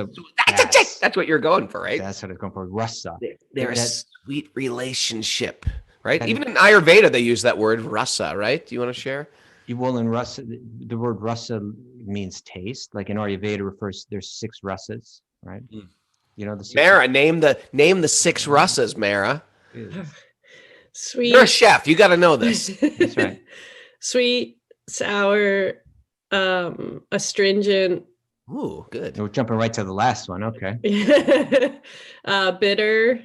what you're going for, right? That's what I'm going for. Rasa. There's a sweet relationship. Right? Even in Ayurveda, they use that word rasa, right? Do you want to share? Well, in rasa, the word rasa means taste. Like in Ayurveda refers, there's 6 rasas, right? Mm. The 6 Mara, name the 6 rasas, Mara. Sweet. You're a chef. You got to know this. That's right. Sweet, sour, astringent. Ooh, good. We're jumping right to the last one. Okay. Bitter.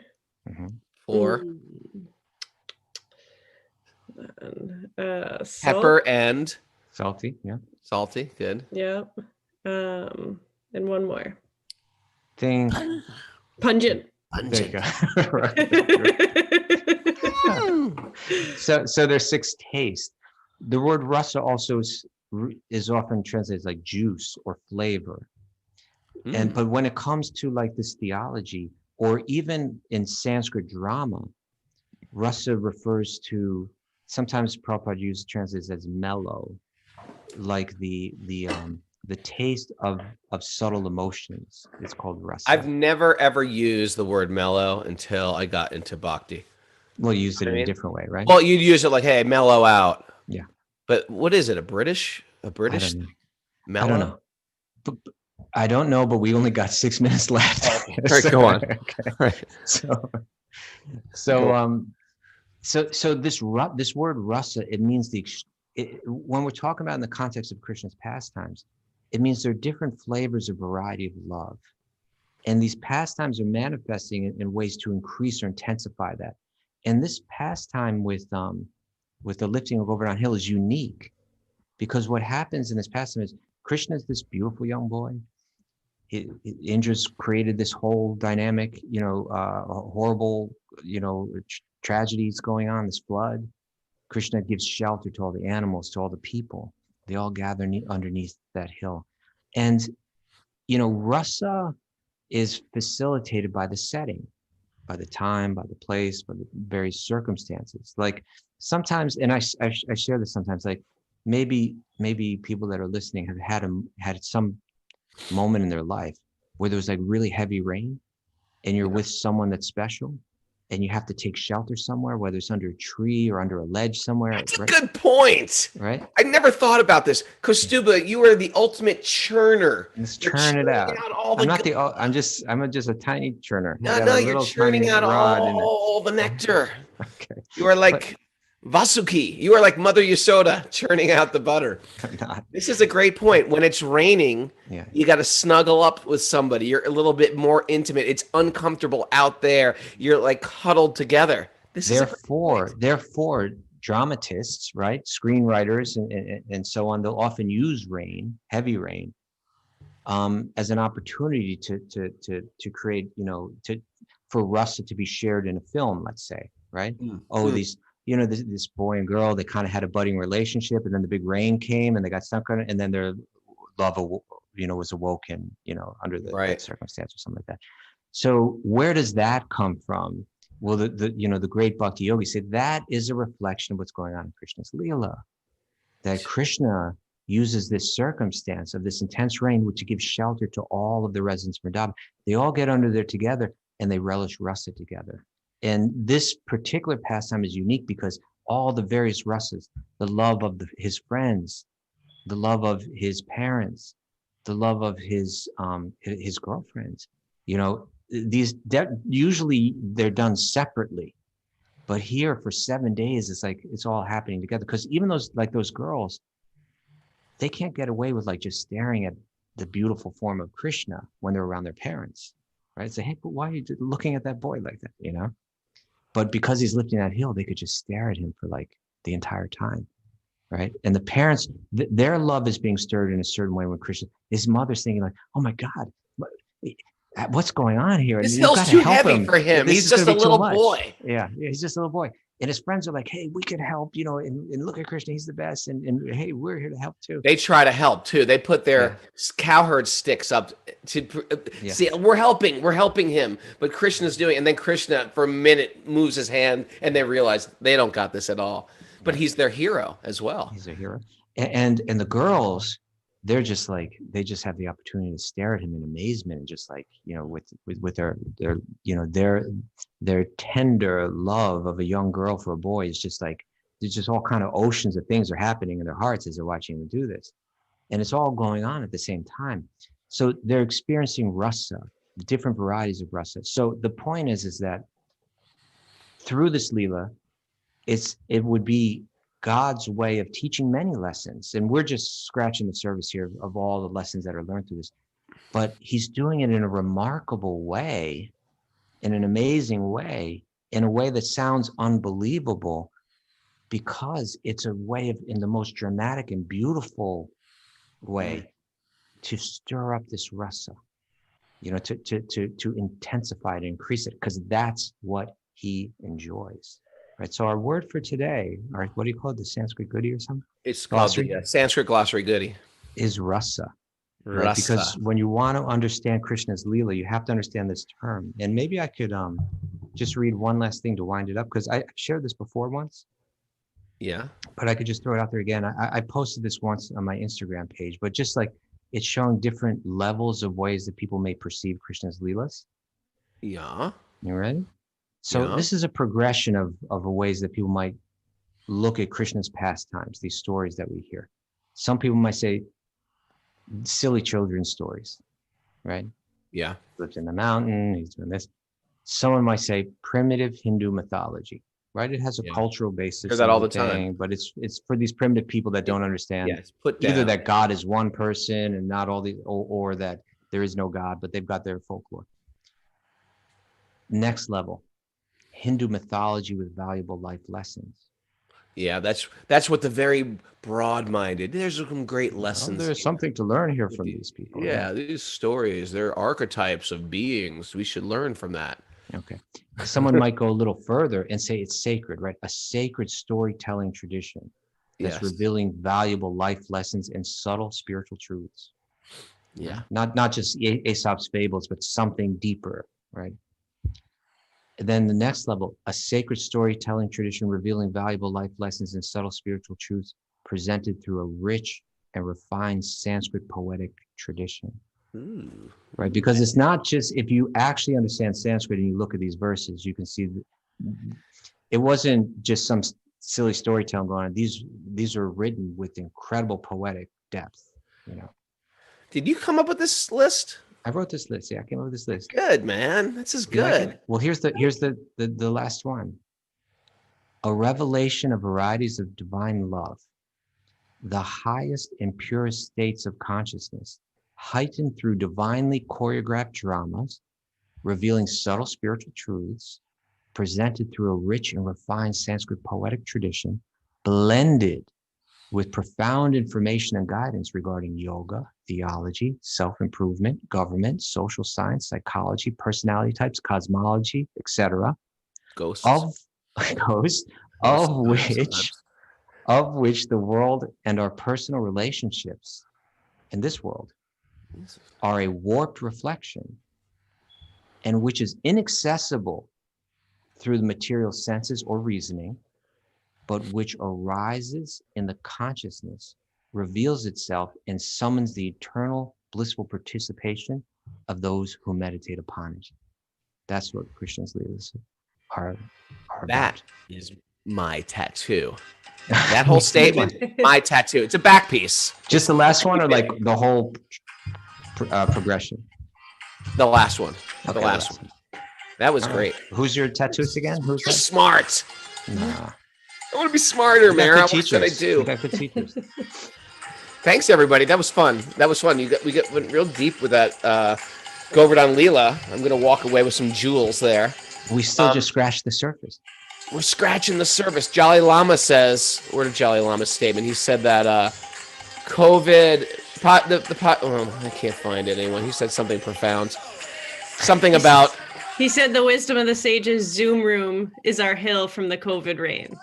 Mm-hmm. 4. Pepper and salty. Yeah. Salty. Good. Yep. And one more. Pungent. There you go. So there's 6 tastes. The word rasa also is often translated as like juice or flavor. But when it comes to like this theology, or even in Sanskrit drama, rasa refers to, sometimes Prabhupada translates as mellow, like the taste of subtle emotions. It's called rasa. I've never ever used the word mellow until I got into bhakti. Well, you used it in a different way, right? Well, you'd use it like, hey, mellow out. Yeah. But what is it? A British mellow? I don't know. I don't know, but we only got 6 minutes left. All right, go on. Okay. Right. So this word rasa, it means when we're talking about in the context of Krishna's pastimes, it means there are different flavors of variety of love. And these pastimes are manifesting in ways to increase or intensify that. And this pastime with the lifting of Govardhana Hill is unique, because what happens in this pastime is Krishna is this beautiful young boy. Indra's created this whole dynamic, horrible, tragedies going on, this flood. Krishna gives shelter to all the animals, to all the people. They all gather underneath that hill. And, rasa is facilitated by the setting, by the time, by the place, by the various circumstances. Like sometimes, and I share this sometimes, like maybe people that are listening have had some moment in their life where there was like really heavy rain and you're with someone that's special and you have to take shelter somewhere, whether it's under a tree or under a ledge somewhere. That's a Right? good point. Right? I never thought about this. Kaustubha, you are the ultimate churner. Let's You're churn it churning out. all the I'm not good. I'm just a tiny churner. I No, got no, a you're little churning tiny out rod in it. all the nectar. Okay. You are But like Vasuki. You are like Mother Yasoda churning out the butter. I'm not. This is a great point. When it's raining, Yeah. you got to snuggle up with somebody. You're a little bit more intimate. It's uncomfortable out there. You're like huddled together. This is a great point. Therefore, dramatists, right, screenwriters, and so on, they'll often use rain, heavy rain, as an opportunity to create, for rasa to be shared in a film, let's say, right? These, this boy and girl, they kind of had a budding relationship, and then the big rain came, and they got stuck on it, and then their love, was awoken, under that circumstance or something like that. So where does that come from? Well, the great Bhakti-yogi said that is a reflection of what's going on in Krishna's Lila. That Krishna uses this circumstance of this intense rain to give shelter to all of the residents of Vrindavan. They all get under there together and they relish rasa together. And this particular pastime is unique because all the various rasas, the love of his friends, the love of his parents, the love of his girlfriends, usually they're done separately, but here for 7 days it's like it's all happening together, because even those girls, they can't get away with like just staring at the beautiful form of Krishna when they're around their parents, right? Say, hey, but why are you looking at that boy like that, but because he's lifting that hill, they could just stare at him for like the entire time, right? And the parents, their love is being stirred in a certain way when Krishna, his mother's thinking like, oh my God, what's going on here? This hill's too heavy for him. He's just a little boy. Yeah, he's just a little boy. And his friends are like, hey, we can help, and look at Krishna, he's the best. And hey, we're here to help too. They try to help too. They put their cowherd sticks up to see, we're helping him. But Krishna's doing, and then Krishna for a minute moves his hand and they realize they don't got this at all. But he's their hero as well. He's a hero. And the girls, they're just like, they just have the opportunity to stare at him in amazement and just like, with their tender love of a young girl for a boy is just like, there's just all kind of oceans of things are happening in their hearts as they're watching him do this. And it's all going on at the same time. So they're experiencing rasa, the different varieties of rasa. So the point is that through this Lila, it would be God's way of teaching many lessons. And we're just scratching the surface here of all the lessons that are learned through this. But he's doing it in a remarkable way, in an amazing way, in a way that sounds unbelievable, because it's a way of, in the most dramatic and beautiful way, to stir up this rasa, to intensify it, increase it, because that's what he enjoys. Right. So our word for today, what do you call it? The Sanskrit goody or something? It's called the Sanskrit glossary goody. Is rasa. Right? Rasa. Because when you want to understand Krishna's Lila, you have to understand this term. And maybe I could just read one last thing to wind it up, because I shared this before once. Yeah. But I could just throw it out there again. I posted this once on my Instagram page, but just like it's showing different levels of ways that people may perceive Krishna's Leelas. Yeah. You ready? So this is a progression of ways that people might look at Krishna's pastimes, these stories that we hear. Some people might say silly children's stories, right? Yeah. He lives in the mountain, he's doing this. Someone might say primitive Hindu mythology, right? It has a cultural basis. I hear that all the time. But it's for these primitive people that don't understand either that God is one person and not all these, or that there is no God, but they've got their folklore. Next level. Hindu mythology with valuable life lessons. Yeah, that's what the very broad-minded. There's some great lessons. There's something to learn here from these people. Yeah, these stories, they're archetypes of beings. We should learn from that. Okay. Someone might go a little further and say it's sacred, right? A sacred storytelling tradition that's revealing valuable life lessons and subtle spiritual truths. Yeah. Not just Aesop's fables, but something deeper, right? And then the next level, a sacred storytelling tradition revealing valuable life lessons and subtle spiritual truths presented through a rich and refined Sanskrit poetic tradition. Ooh. right? Because it's not just, if you actually understand Sanskrit and you look at these verses, you can see that it wasn't just some silly storytelling going on. These are written with incredible poetic depth, you know. Did you come up with this list? I wrote this list. Yeah, I came up with this list. Good, man. This is You like good. it? Well, here's the last one. A revelation of varieties of divine love, the highest and purest states of consciousness, heightened through divinely choreographed dramas, revealing subtle spiritual truths, presented through a rich and refined Sanskrit poetic tradition, blended with profound information and guidance regarding yoga, theology, self-improvement, government, social science, psychology, personality types, cosmology, etc. Ghosts. Of those, of which the world and our personal relationships in this world are a warped reflection, and which is inaccessible through the material senses or reasoning, but which arises in the consciousness, reveals itself, and summons the eternal blissful participation of those who meditate upon it. That's what Krishna's Lilas are about. That is my tattoo. That whole statement, my tattoo. It's a back piece. Just the last one, or like the whole progression? The last one. Okay, The last one. That was great. Who's your tattooist again? Who's You're that? smart. Nah. I want to be smarter, Mara. What should I do? You got good teachers. Thanks, everybody. That was fun. That was fun. We went real deep with that Govardhana Lila. I'm going to walk away with some jewels there. We still just scratched the surface. We're scratching the surface. Jolly Lama says, word of Jolly Lama's statement, he said that COVID, I can't find it anymore. He said something profound. Something about... He said the wisdom of the sages Zoom room is our hill from the COVID rain.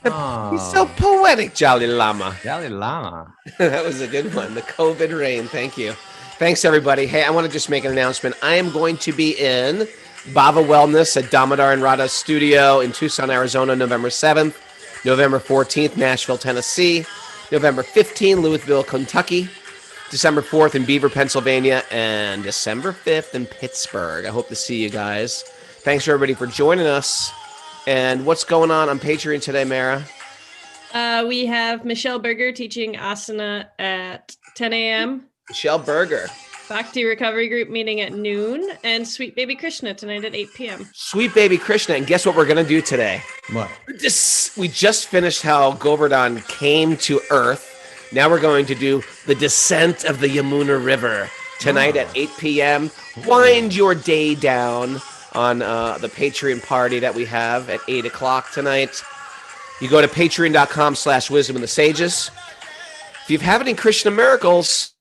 Oh, He's so poetic, Jolly Lama. Dalai Lama. That was a good one. The COVID rain. Thank you. Thanks, everybody. Hey, I want to just make an announcement. I am going to be in Bava Wellness at Damodar and Radha's studio in Tucson, Arizona, November 7th, November 14th, Nashville, Tennessee, November 15th, Louisville, Kentucky, December 4th in Beaver, Pennsylvania, and December 5th in Pittsburgh. I hope to see you guys. Thanks, everybody, for joining us. And what's going on Patreon today, Mara? We have Michelle Berger teaching asana at 10 a.m. Michelle Berger. Bhakti Recovery Group meeting at noon, and Sweet Baby Krishna tonight at 8 p.m. Sweet Baby Krishna. And guess what we're going to do today? What? We just finished how Govardhan came to Earth. Now we're going to do the descent of the Yamuna River tonight at 8 p.m. Wind your day down on the Patreon party that we have at 8 o'clock tonight. You go to patreon.com/wisdom of the sages. If you've had any Krishna miracles,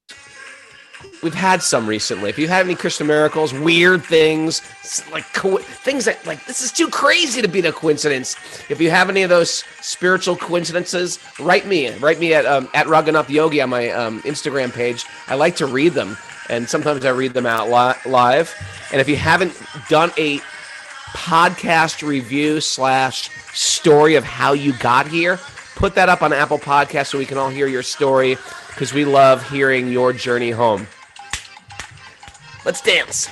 we've had some recently. If you have any Krishna miracles, weird things, like things that, like, this is too crazy to be a coincidence. If you have any of those spiritual coincidences, write me at Raghunath Yogi on my Instagram page. I like to read them, and sometimes I read them out live. And if you haven't done a podcast review / story of how you got here, put that up on Apple Podcasts so we can all hear your story, because we love hearing your journey home. Let's dance.